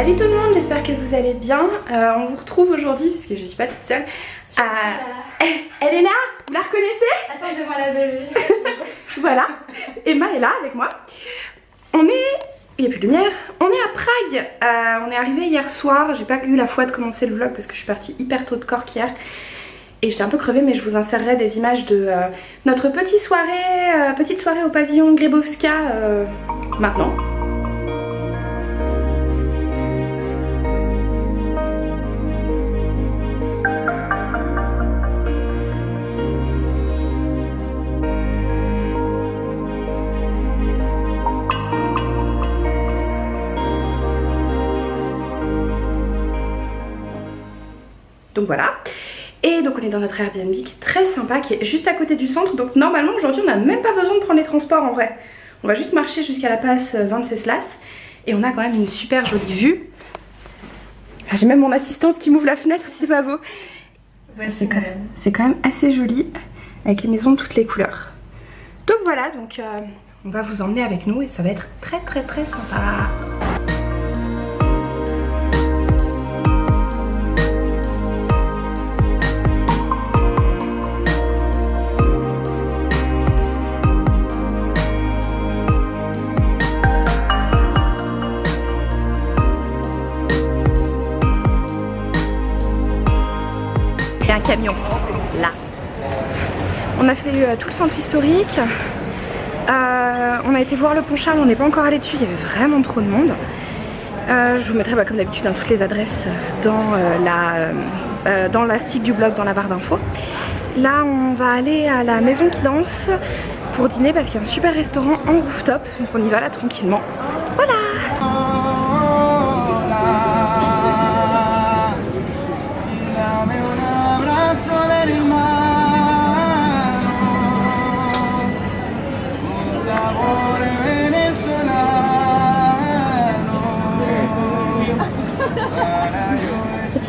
Salut tout le monde, j'espère que vous allez bien. On vous retrouve aujourd'hui puisque je suis pas toute seule. Elle est là, vous la reconnaissez? Attendez-moi la belle. Voilà, Emma est là avec moi. Il n'y a plus de lumière. On est à Prague. On est arrivé hier soir. J'ai pas eu la foi de commencer le vlog parce que je suis partie hyper tôt de Cork hier. Et j'étais un peu crevée, mais je vous insérerai des images de notre petite soirée au pavillon Grébowska maintenant. Donc voilà. Et donc on est dans notre Airbnb qui est très sympa, qui est juste à côté du centre. Donc normalement aujourd'hui on n'a même pas besoin de prendre les transports en vrai. On va juste marcher jusqu'à la place Venceslas. Et on a quand même une super jolie vue. Ah, j'ai même mon assistante qui m'ouvre la fenêtre, c'est pas beau. Ouais, c'est quand même assez joli. Avec les maisons de toutes les couleurs. Donc voilà, donc on va vous emmener avec nous et ça va être très sympa. Un camion là. On a fait tout le centre historique. On a été voir le pont Charles, on n'est pas encore allé dessus, il y avait vraiment trop de monde. Je vous mettrai comme d'habitude toutes les adresses dans l'article du blog, dans la barre d'infos. Là on va aller à la maison qui danse pour dîner parce qu'il y a un super restaurant en rooftop, donc on y va là tranquillement. Voilà.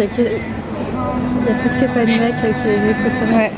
Il y a presque pas de mec avec les photos. Ouais.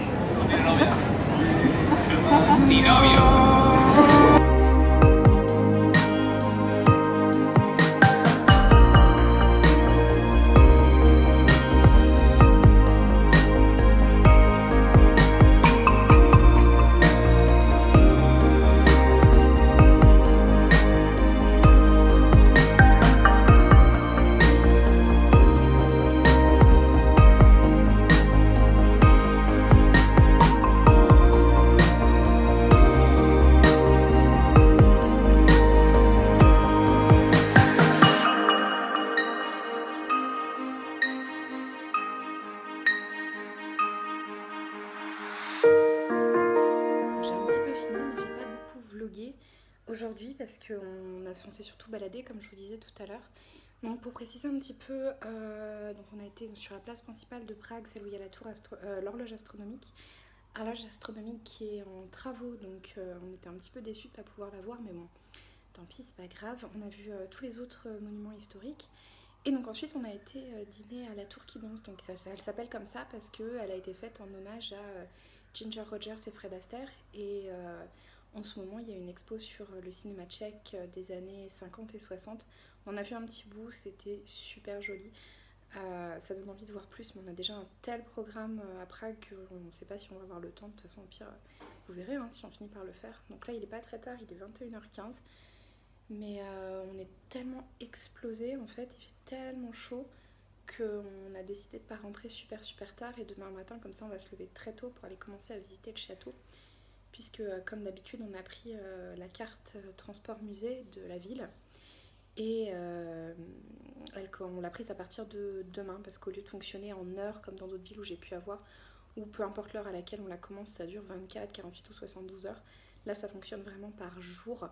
Aujourd'hui parce qu'on s'est surtout baladé comme je vous disais tout à l'heure. Donc pour préciser un petit peu, donc on a été sur la place principale de Prague, celle où il y a la tour l'horloge astronomique. Horloge astronomique qui est en travaux, donc on était un petit peu déçus de ne pas pouvoir la voir, mais bon, tant pis, c'est pas grave. On a vu tous les autres monuments historiques. Et donc ensuite on a été dîner à la tour qui danse, donc elle s'appelle comme ça parce qu'elle a été faite en hommage à Ginger Rogers et Fred Astaire. Et en ce moment, il y a une expo sur le cinéma tchèque des années 50 et 60. On a vu un petit bout, c'était super joli. Ça donne envie de voir plus, mais on a déjà un tel programme à Prague qu'on ne sait pas si on va avoir le temps. De toute façon, au pire, vous verrez si on finit par le faire. Donc là, il n'est pas très tard, il est 21h15. Mais on est tellement explosé en fait, il fait tellement chaud qu'on a décidé de ne pas rentrer super tard. Et demain matin, comme ça, on va se lever très tôt pour aller commencer à visiter le château. Puisque comme d'habitude on a pris la carte transport musée de la ville et on l'a prise à partir de demain parce qu'au lieu de fonctionner en heures comme dans d'autres villes où j'ai pu avoir, ou peu importe l'heure à laquelle on la commence, ça dure 24, 48 ou 72 heures, là ça fonctionne vraiment par jour.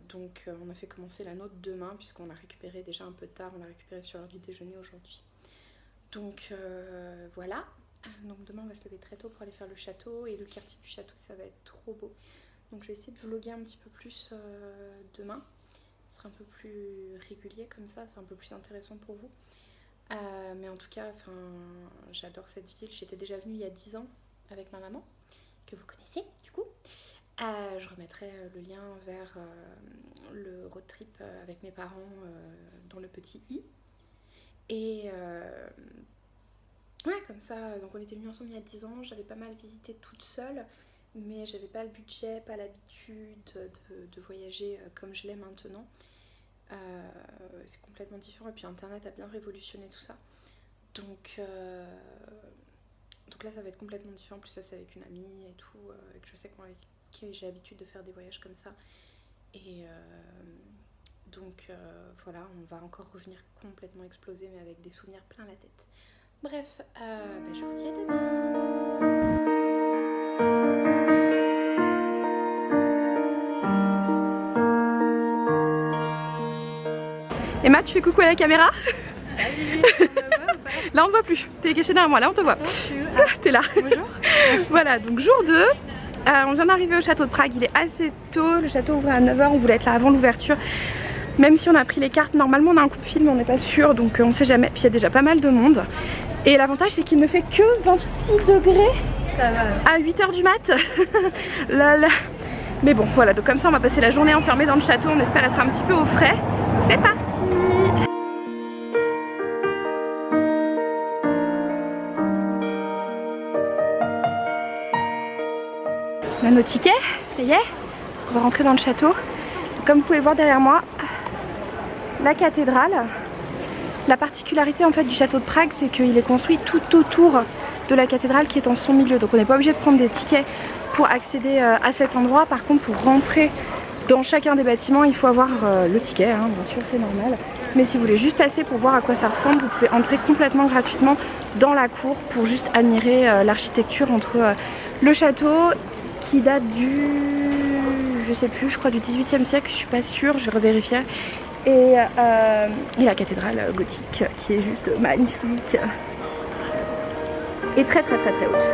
Donc on a fait commencer la nôtre demain puisqu'on a récupéré déjà un peu tard, on l'a récupéré sur l'heure du déjeuner aujourd'hui. Donc voilà. Donc demain on va se lever très tôt pour aller faire le château et le quartier du château ça va être trop beau. Donc je vais essayer de vlogger un petit peu plus demain. Ce sera un peu plus régulier comme ça, c'est un peu plus intéressant pour vous. Mais en tout cas, j'adore cette ville. J'étais déjà venue il y a 10 ans avec ma maman, que vous connaissez du coup. Je remettrai le lien vers le road trip avec mes parents dans le petit i. Et ouais, comme ça, donc on était venus ensemble il y a 10 ans, j'avais pas mal visité toute seule, mais j'avais pas le budget, pas l'habitude de voyager comme je l'ai maintenant. C'est complètement différent, et puis internet a bien révolutionné tout ça. Donc là ça va être complètement différent, en plus là c'est avec une amie et tout, que je sais avec qui j'ai l'habitude de faire des voyages comme ça. Et donc voilà, on va encore revenir complètement explosé, mais avec des souvenirs plein la tête. Bref, je vous dis à demain. Emma, tu fais coucou à la caméra? Salut, on me voit ou pas? Là on ne voit plus, t'es cachée derrière moi, là on te voit. T'es là. Bonjour. Voilà, donc jour 2. On vient d'arriver au château de Prague, il est assez tôt, le château ouvre à 9 h, on voulait être là avant l'ouverture. Même si on a pris les cartes, normalement on a un coup de fil mais on n'est pas sûr, donc on sait jamais. Puis il y a déjà pas mal de monde. Et l'avantage c'est qu'il ne fait que 26 degrés. Ça va. À 8 h du mat. Là. Mais bon voilà, donc comme ça on va passer la journée enfermée dans le château, on espère être un petit peu au frais. C'est parti. On a nos tickets, ça y est, on va rentrer dans le château. Comme vous pouvez voir derrière moi, la cathédrale. La particularité en fait du château de Prague, c'est qu'il est construit tout autour de la cathédrale qui est en son milieu. Donc on n'est pas obligé de prendre des tickets pour accéder à cet endroit. Par contre, pour rentrer dans chacun des bâtiments, il faut avoir le ticket, hein, bien sûr, c'est normal. Mais si vous voulez juste passer pour voir à quoi ça ressemble, vous pouvez entrer complètement gratuitement dans la cour pour juste admirer l'architecture entre le château qui date du, je sais plus, je crois du 18e siècle, je suis pas sûre, je vais revérifier. Et la cathédrale gothique qui est juste magnifique et très haute.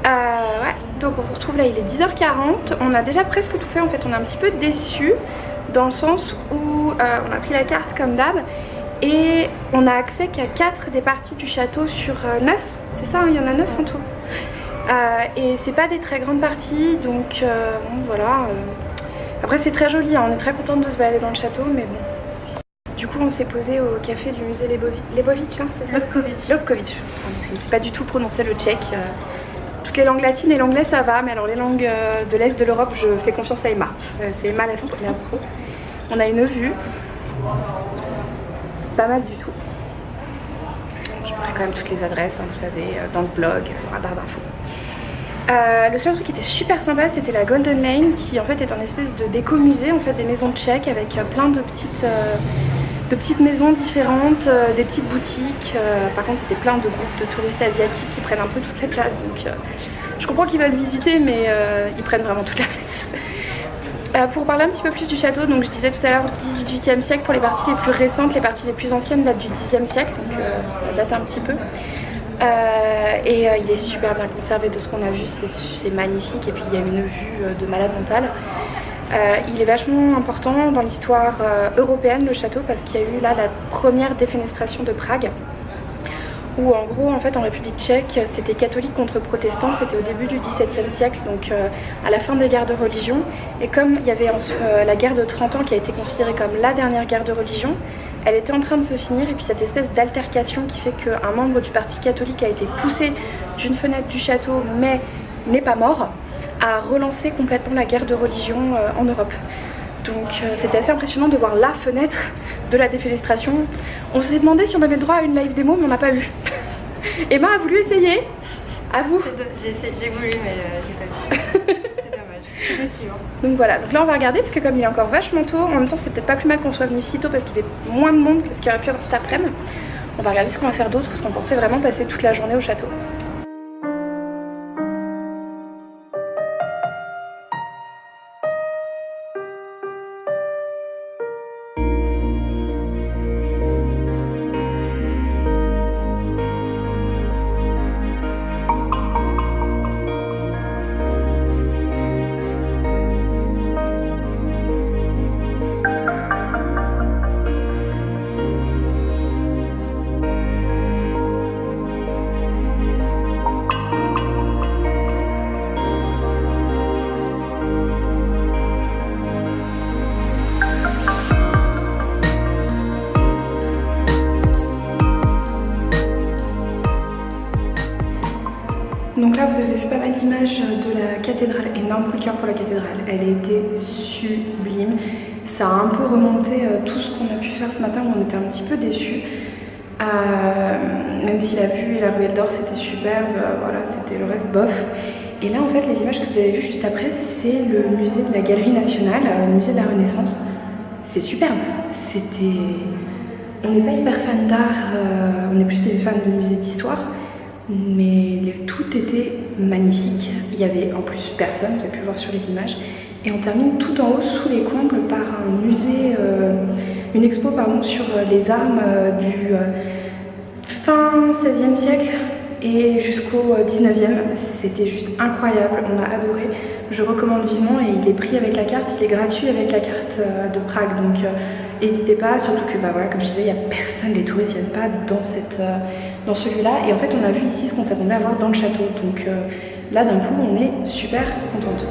Ouais, donc on vous retrouve là, il est 10 h 40, on a déjà presque tout fait en fait, on est un petit peu déçus dans le sens où on a pris la carte comme d'hab et on a accès qu'à 4 des parties du château sur 9, c'est ça, hein, il y en a 9 en tout. Et c'est pas des très grandes parties, donc bon, voilà. Après c'est très joli, hein, on est très contente de se balader dans le château, mais bon. Du coup on s'est posé au café du musée Lebovitch, hein, c'est ça? Lobkowicz. Je ne sais pas du tout prononcer le tchèque. Toutes les langues latines et l'anglais ça va, mais alors les langues de l'Est de l'Europe, je fais confiance à Emma. C'est Emma la pro. On a une vue. C'est pas mal du tout. Je mettrai quand même toutes les adresses, hein, vous savez, dans le blog, en barre d'infos. Le seul truc qui était super sympa, c'était la Golden Lane, qui en fait est un espèce de déco-musée, en fait, des maisons tchèques avec plein de petites de petites maisons différentes, des petites boutiques. Par contre c'était plein de groupes de touristes asiatiques qui prennent un peu toutes les places, donc je comprends qu'ils veulent visiter, mais ils prennent vraiment toute la place. Pour parler un petit peu plus du château, donc je disais tout à l'heure 18e siècle pour les parties les plus récentes, les parties les plus anciennes datent du 10e siècle, donc ça date un petit peu. Il est super bien conservé de ce qu'on a vu, c'est magnifique, et puis il y a une vue de malade mentale. Il est vachement important dans l'histoire européenne, le château, parce qu'il y a eu là la première défenestration de Prague, où en gros en fait en République tchèque c'était catholique contre protestant, c'était au début du XVIIe siècle, donc à la fin des guerres de religion, et comme il y avait la guerre de 30 ans qui a été considérée comme la dernière guerre de religion, elle était en train de se finir, et puis cette espèce d'altercation qui fait qu'un membre du parti catholique a été poussé d'une fenêtre du château mais n'est pas mort, a relancé complètement la guerre de religion en Europe. Donc c'était assez impressionnant de voir la fenêtre de la défenestration. On s'est demandé si on avait le droit à une live démo, mais on n'a pas eu. Emma a voulu essayer. À vous. J'ai voulu, mais j'ai pas pu. C'est dommage. Je suis déçue. Donc voilà, donc là on va regarder, parce que comme il est encore vachement tôt, en même temps c'est peut-être pas plus mal qu'on soit venu si tôt parce qu'il y avait moins de monde que ce qu'il y aurait pu avoir cet après-midi. On va regarder ce qu'on va faire d'autre, parce qu'on pensait vraiment passer toute la journée au château. Donc là vous avez vu pas mal d'images de la cathédrale, énorme coup de cœur pour la cathédrale, elle était sublime. Ça a un peu remonté tout ce qu'on a pu faire ce matin où on était un petit peu déçus. Même si la vue et la ruelle d'or c'était superbe, voilà, c'était le reste bof. Et là en fait les images que vous avez vues juste après, c'est le musée de la Galerie Nationale, le musée de la Renaissance. C'est superbe, on n'est pas hyper fan d'art, on est plus des fans de musée d'histoire. Mais tout était magnifique, il y avait en plus personne, vous avez pu le voir sur les images, et on termine tout en haut sous les combles par un musée, une expo pardon, sur les armes du fin 16e siècle et jusqu'au 19e. C'était juste incroyable, on a adoré, je recommande vivement, et il est pris avec la carte, il est gratuit avec la carte de Prague, donc n'hésitez pas, surtout que bah voilà, comme je disais, il n'y a personne, les touristes ne viennent pas dans celui-là, et en fait on a vu ici ce qu'on s'attendait à voir dans le château, donc là d'un coup on est super contente.